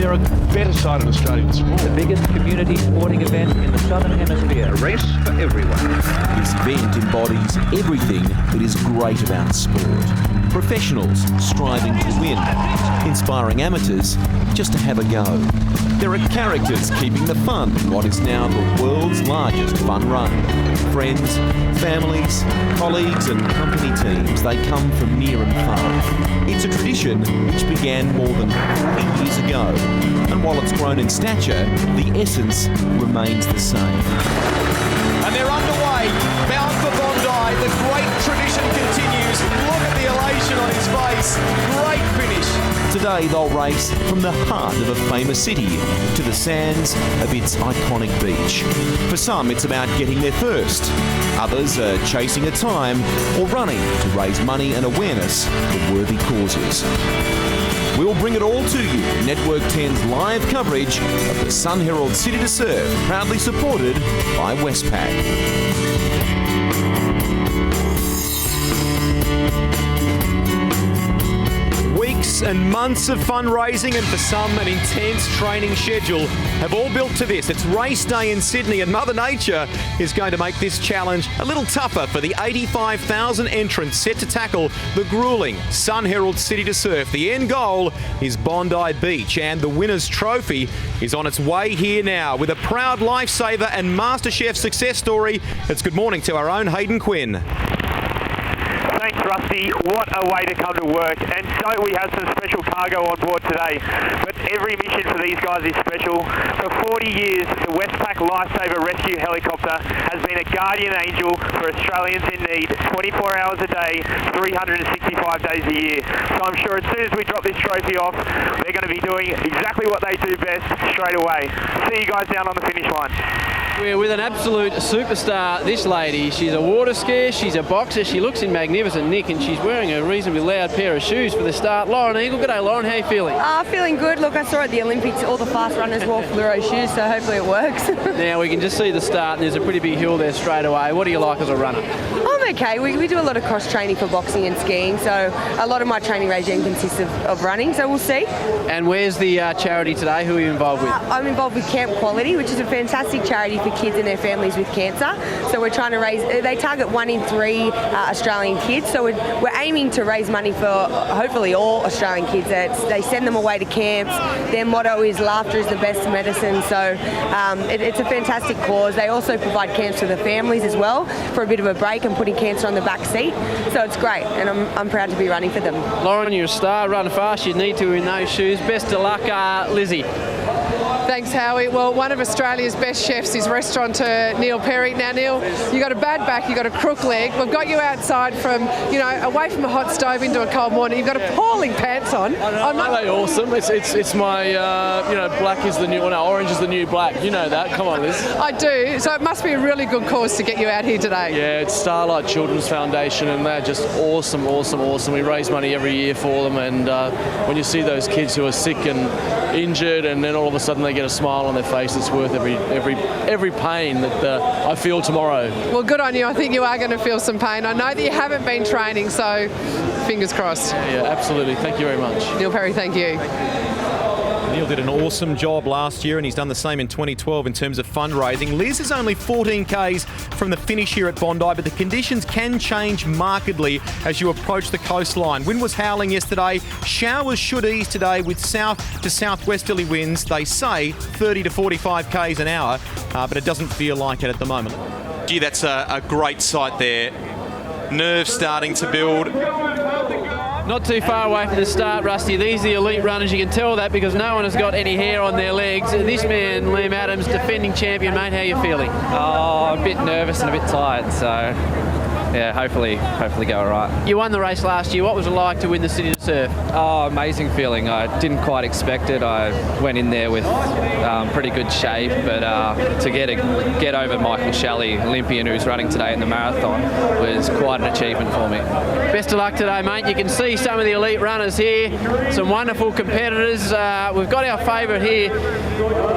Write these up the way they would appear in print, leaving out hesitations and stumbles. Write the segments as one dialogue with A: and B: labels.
A: they're a better side of Australian sport.
B: The biggest community sporting event in the Southern Hemisphere.
C: A race for everyone.
D: This event embodies everything that is great about sport. Professionals striving to win, inspiring amateurs just to have a go. There are characters keeping the fun in what is now the world's largest fun run. Friends, families, colleagues and company teams, they come from near and far. It's a tradition which began more than 40 years ago, and while it's grown in stature, the essence remains the same.
E: And they're underway, bound for Bondi. The great tradition continues. Look at the elation on his face. Great finish.
D: Today they'll race from the heart of a famous city to the sands of its iconic beach. For some, it's about getting there first. Others are chasing a time or running to raise money and awareness for worthy causes. We'll bring it all to you in Network 10's live coverage of the Sun Herald City2Surf, proudly supported by Westpac.
E: And months of fundraising and for some an intense training schedule have all built to this. It's race day in Sydney and Mother Nature is going to make this challenge a little tougher for the 85,000 entrants set to tackle the gruelling Sun Herald City2Surf. The end goal is Bondi Beach and the winner's trophy is on its way here now with a proud lifesaver and MasterChef success story. It's good morning to our own Hayden Quinn.
F: Thanks, Rusty. What a way to come to work. And don't we have some special cargo on board today? But every mission for these guys is special. For 40 years, the Westpac Lifesaver Rescue Helicopter has been a guardian angel for Australians in need, 24 hours a day, 365 days a year. So I'm sure as soon as we drop this trophy off, they're going to be doing exactly what they do best straight away. See you guys down on the finish line.
G: We're with an absolute superstar, this lady. She's a water skier, she's a boxer, she looks in magnificent nick, and she's wearing a reasonably loud pair of shoes for the start. Lauren Eagle, g'day Lauren, how are you feeling?
H: Feeling good. Look, I saw at the Olympics all the fast runners wore fluoro shoes, so hopefully it works.
G: Now we can just see the start, and there's a pretty big hill there straight away. What do you like as a runner?
H: I'm okay. We do a lot of cross training for boxing and skiing, so a lot of my training regime consists of running, so we'll see.
G: And where's the charity today? Who are you involved with?
H: I'm involved with Camp Quality, which is a fantastic charity for kids and their families with cancer. So we're trying to raise, they target 1 in 3 Australian kids, so we're aiming to raise money for hopefully all Australian kids. They send them away to camps. Their motto is laughter is the best medicine, so it's a fantastic cause. They also provide camps for the families as well for a bit of a break and putting cancer on the back seat, so it's great, and I'm proud to be running for them.
G: Lauren, you're a star, run fast, you need to in those shoes. Best of luck, Lizzie.
I: Thanks, Howie. Well, one of Australia's best chefs is restaurateur Neil Perry. Now, Neil, you got a bad back, you got a crook leg. We've got you outside from, away from a hot stove into a cold morning. You've got appalling pants on.
J: Aren't they awesome? It's my, black is the new, orange is the new black. You know that. Come on, Liz.
I: I do. So it must be a really good cause to get you out here today.
J: Yeah, it's Starlight Children's Foundation, and they're just awesome. We raise money every year for them, and when you see those kids who are sick and injured, and then all of a sudden they get a smile on their face, it's worth every pain that I feel tomorrow.
I: Well, good on you. I think you are going to feel some pain. I know that you haven't been training, so fingers crossed.
J: Yeah, absolutely. Thank you very much.
I: Neil Perry, thank you.
E: Neil did an awesome job last year and he's done the same in 2012 in terms of fundraising. Liz is only 14 Ks from the finish here at Bondi, but the conditions can change markedly as you approach the coastline. Wind was howling yesterday. Showers should ease today with south to southwesterly winds. They say 30 to 45 Ks an hour, but it doesn't feel like it at the moment. Gee, that's a great sight there. Nerves starting to build.
G: Not too far away from the start, Rusty. These are the elite runners. You can tell that because no one has got any hair on their legs. This man, Liam Adams, defending champion, mate, how are you feeling?
K: Oh, a bit nervous and a bit tired, so yeah, hopefully go all right.
G: You won the race last year. What was it like to win the City2Surf?
K: Oh, amazing feeling. I didn't quite expect it. I went in there with pretty good shape, but to get over Michael Shelley, Olympian, who's running today in the marathon, was quite an achievement for me.
G: Best of luck today, mate. You can see some of the elite runners here, some wonderful competitors. We've got our favourite here,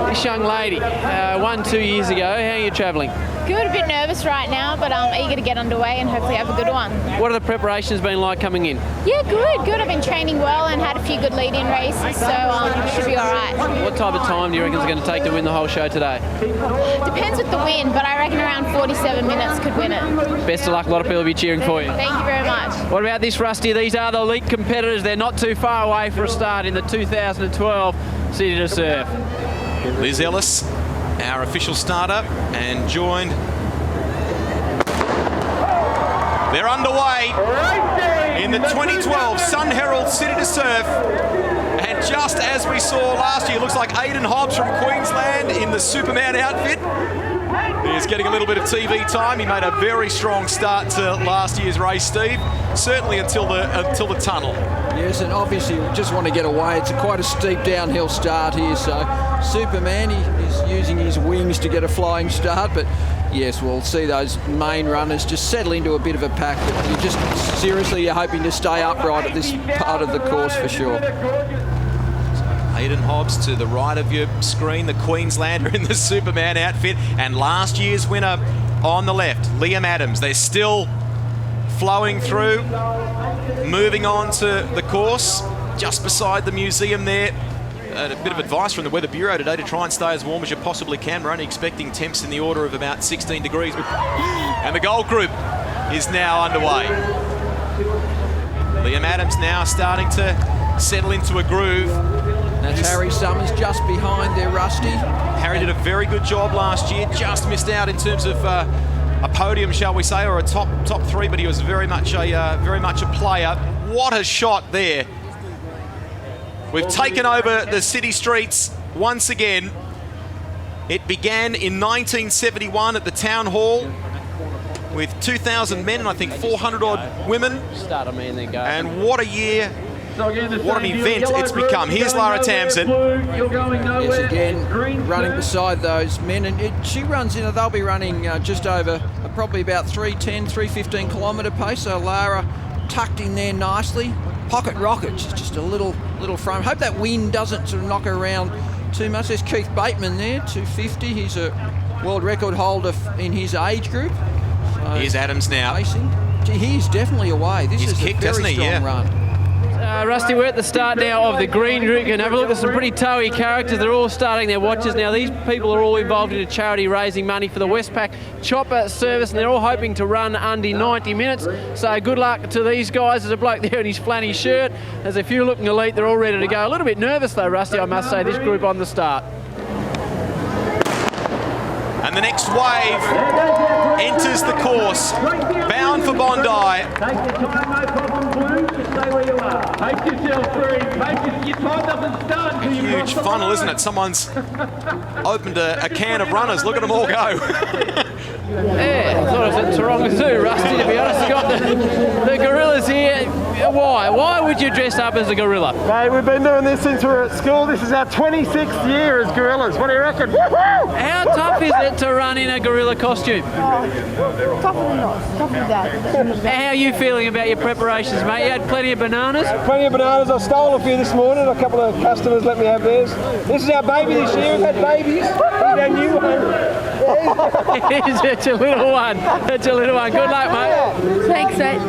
G: this young lady, won 2 years ago. How are you travelling?
C: Good, a bit nervous right now, but I'm eager to get underway and hopefully have a good one.
G: What have the preparations been like coming in?
C: Yeah, good. I've been training well and had a few good lead-in races, so should be all right.
G: What type of time do you reckon it's going to take to win the whole show today?
C: Depends with the wind, but I reckon around 47 minutes could win it.
G: Best of luck. A lot of people will be cheering for you.
C: Thank you very much.
G: What about this, Rusty? These are the elite competitors. They're not too far away for a start in the 2012 City2Surf.
E: Liz Ellis, our official starter, and joined. They're underway in the 2012 Sun Herald City2Surf. And just as we saw last year, looks like Aidan Hobbs from Queensland in the Superman outfit. He's getting a little bit of TV time. He made a very strong start to last year's race, Steve. Certainly until the tunnel.
L: Yes, and obviously we just want to get away. It's quite a steep downhill start here, so Superman, he's using his wings to get a flying start, but yes, we'll see those main runners just settle into a bit of a pack, but you're just seriously hoping to stay upright at this part of the course for sure.
E: Aidan Hobbs to the right of your screen, the Queenslander in the Superman outfit, and last year's winner on the left, Liam Adams. They're still flowing through, moving on to the course just beside the museum there. A bit of advice from the Weather Bureau today to try and stay as warm as you possibly can. We're only expecting temps in the order of about 16 degrees. And the gold group is now underway. Liam Adams now starting to settle into a groove.
L: That's Harry Summers just behind there, Rusty.
E: Harry did a very good job last year, just missed out in terms of a podium, shall we say, or a top three, but he was very much a player. What a shot there. We've taken over the city streets once again. It began in 1971 at the town hall with 2,000 men and I think 400 odd women. And what a year, what an event it's become. Here's Lara Tamsin.
L: Yes, again, running beside those men, and she runs in, they'll be running just over probably about 3:10, 3:15 kilometre pace, so Lara tucked in there nicely. Pocket rocket, she's just a little frame. Hope that wind doesn't sort of knock her around too much. There's Keith Bateman there, 250. He's a world record holder in his age group. So
E: here's Adams now.
L: Racing. Gee, he's definitely away. This
E: he's
L: is
E: kicked,
L: a very strong run.
G: Rusty, we're at the start now of the green group. You can have a look at some pretty towy characters. They're all starting their watches now. These people are all involved in a charity raising money for the Westpac Chopper service, and they're all hoping to run under 90 minutes. So good luck to these guys. There's a bloke there in his flanny shirt. There's a few looking elite. They're all ready to go. A little bit nervous though, Rusty, I must say, this group on the start.
E: And the next wave enters the course, bound for Bondi.
M: Take your time, no problem, Blue. Just stay where you are. Make yourself free. Your time doesn't start until you
E: Huge funnel, isn't it? Someone's opened a can of runners. Look at them all go.
G: Yeah, I thought it was at Taronga Zoo, Rusty, to be honest. I've got the gorillas here. Why? Why would you dress up as a gorilla?
M: Mate, we've been doing this since we were at school. This is our 26th year as gorillas. What do you reckon?
G: How tough is it to run in a gorilla costume?
C: Tougher than us. Tougher than that.
G: How are you feeling about your preparations, mate? You had plenty of bananas?
M: Plenty of bananas. I stole a few this morning. A couple of customers let me have theirs. This is our baby this year. We've had babies. This is our new one.
G: It's a little one. It's a little one. Good luck, mate.
C: Thanks, mate.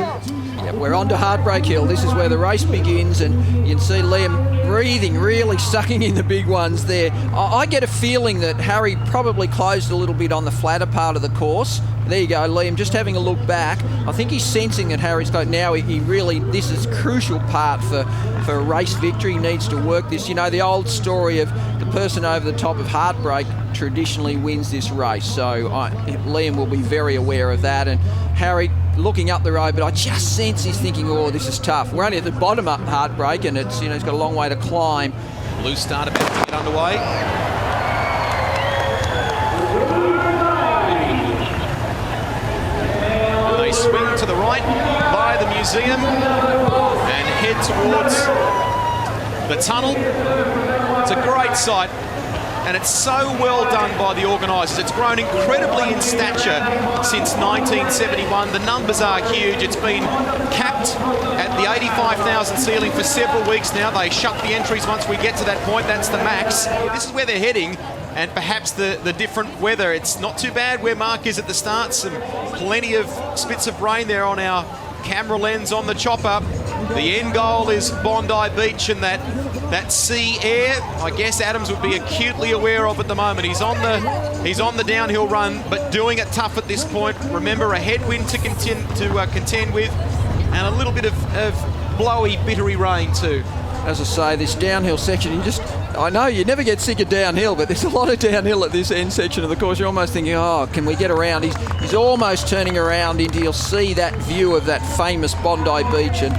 L: Yep, we're on to Heartbreak Hill. This is where the race begins, and you can see Liam breathing, really sucking in the big ones there. I get a feeling that Harry probably closed a little bit on the flatter part of the course. There you go, Liam, just having a look back. I think he's sensing that Harry's got now. He really, this is a crucial part for a race victory. He needs to work this. You know, the old story of the person over the top of Heartbreak traditionally wins this race. So Liam will be very aware of that. And Harry looking up the road, but I just sense he's thinking, oh, this is tough. We're only at the bottom up Heartbreak, and it's, you know, it's got a long way to climb.
E: Blue start about to get underway. They swing to the right by the museum and head towards the tunnel. It's a great sight, and it's so well done by the organisers. It's grown incredibly in stature since 1971. The numbers are huge. It's been capped at the 85,000 ceiling for several weeks now. They shut the entries once we get to that point. That's the max. This is where they're heading. and perhaps the different weather. It's not too bad where Mark is at the start. Plenty of spits of rain there on our camera lens on the chopper. The end goal is Bondi Beach and that sea air. I guess Adams would be acutely aware of at the moment. He's on the downhill run, but doing it tough at this point. Remember, a headwind to contend with, and a little bit of blowy, bittery rain too.
L: As I say, this downhill section, I know you never get sick of downhill, but there's a lot of downhill at this end section of the course. You're almost thinking, oh, can we get around? He's almost turning around into, you'll see that view of that famous Bondi Beach, and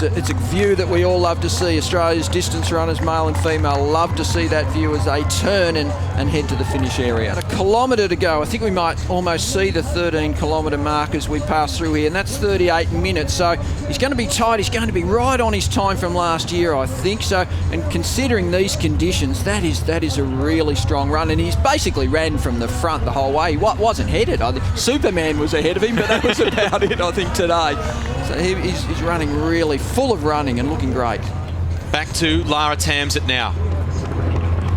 L: it's a view that we all love to see. Australia's distance runners, male and female, love to see that view as they turn and head to the finish area. A kilometre to go. I think we might almost see the 13-kilometre mark as we pass through here, and that's 38 minutes. So he's going to be tight. He's going to be right on his time from last year, I think. So, and considering these conditions, that is a really strong run. And he's basically ran from the front the whole way. He wasn't headed. I think Superman was ahead of him, but that was about it, I think, today. So he's running really full of running and looking great.
E: Back to Lara Tamsett now.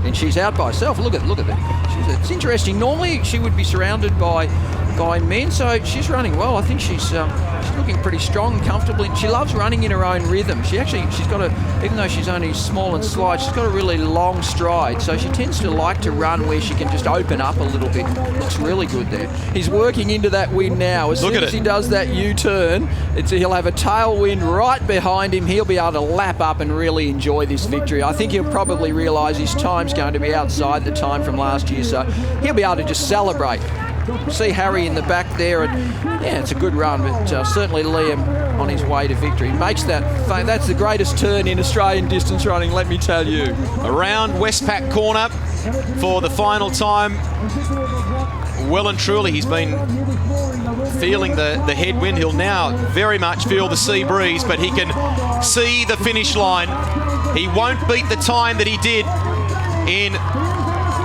L: And she's out by herself. Look at that. It's interesting. Normally she would be surrounded by men, so she's running well. I think she's looking pretty strong and comfortable. She loves running in her own rhythm. She's got even though she's only small and slight, she's got a really long stride, so she tends to like to run where she can just open up a little bit. Looks really good there. He's working into that wind now. As soon as he does that U-turn, he'll have a tailwind right behind him. He'll be able to lap up and really enjoy this victory. I think he'll probably realise his time's going to be outside the time from last year, so he'll be able to just celebrate. See Harry in the back there, and yeah, it's a good run, but certainly Liam on his way to victory. Makes that's the greatest turn in Australian distance running, let me tell you.
E: Around Westpac corner for the final time. Well and truly, he's been feeling the headwind. He'll now very much feel the sea breeze, but he can see the finish line. He won't beat the time that he did in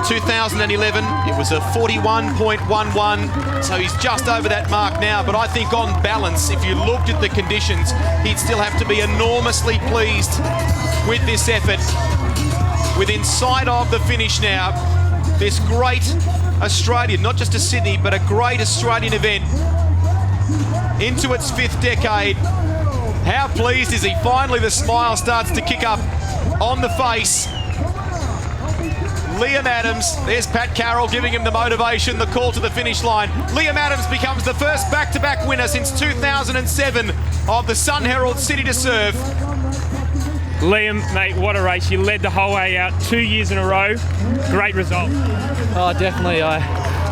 E: 2011. It was a 41.11, so he's just over that mark now. But I think on balance, if you looked at the conditions, he'd still have to be enormously pleased with this effort. Within sight of the finish now, this great Australian, not just a Sydney, but a great Australian event into its 5th decade. How pleased is he? Finally, the smile starts to kick up on the face. Liam Adams, there's Pat Carroll giving him the motivation, the call to the finish line. Liam Adams becomes the first back-to-back winner since 2007 of the Sun Herald City2Surf.
N: Liam, mate, what a race. You led the whole way out 2 years in a row. Great result.
O: Oh, definitely. I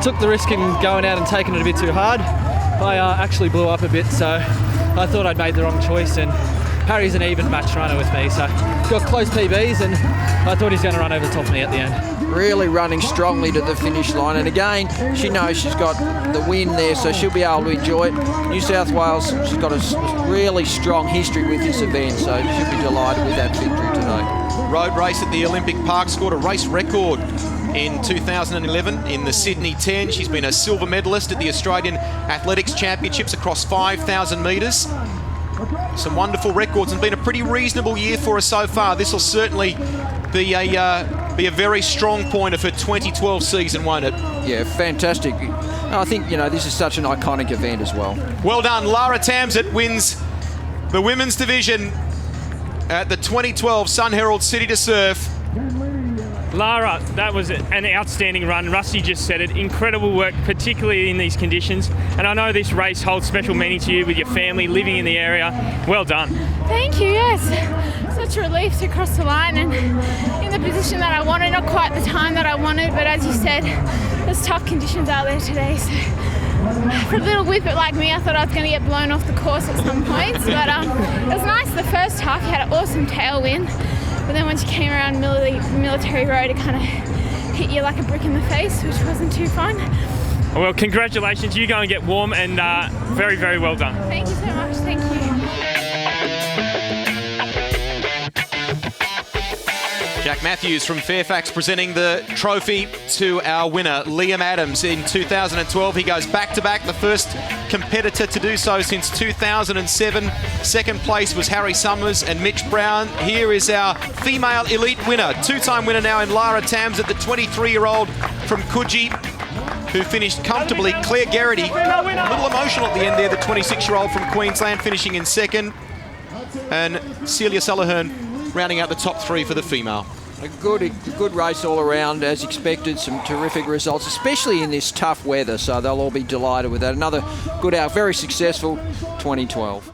O: took the risk in going out and taking it a bit too hard. I actually blew up a bit, so I thought I'd made the wrong choice, and Harry's an even match runner with me, so got close PBs, and I thought he's going to run over the top of me at the end.
L: Really running strongly to the finish line, and again, she knows she's got the win there, so she'll be able to enjoy it. New South Wales, she's got a really strong history with this event, so she'll be delighted with that victory today.
E: Road race at the Olympic Park, scored a race record in 2011 in the Sydney 10. She's been a silver medalist at the Australian Athletics Championships across 5,000 metres. Some wonderful records, and been a pretty reasonable year for her so far. This will certainly be a very strong point of her 2012 season, won't it?
L: Yeah, fantastic. I think, this is such an iconic event as well.
E: Well done. Lara Tamsett wins the women's division at the 2012 Sun Herald City2Surf.
N: Lara, that was an outstanding run. Rusty just said it. Incredible work, particularly in these conditions. And I know this race holds special meaning to you with your family living in the area. Well done.
C: Thank you, yes. Such a relief to cross the line and in the position that I wanted. Not quite the time that I wanted, but as you said, there's tough conditions out there today. So for a little whippet like me, I thought I was going to get blown off the course at some points. But it was nice the first half. You had an awesome tailwind. But then once you came around Military Road, it kind of hit you like a brick in the face, which wasn't too fun.
N: Well, congratulations. You go and get warm, and very, very well done.
C: Thank you so much. Thank you.
E: Jack Matthews from Fairfax presenting the trophy to our winner, Liam Adams. In 2012, he goes back-to-back, the first competitor to do so since 2007. Second place was Harry Summers and Mitch Brown. Here is our female elite winner, two-time winner now in Lara Tamsett, the 23-year-old from Coogee, who finished comfortably. Claire Geraghty, a little emotional at the end there, the 26-year-old from Queensland, finishing in second. And Celia Sullivan rounding out the top three for the female.
L: A good race all around, as expected. Some terrific results, especially in this tough weather, so they'll all be delighted with that. Another good out, very successful 2012.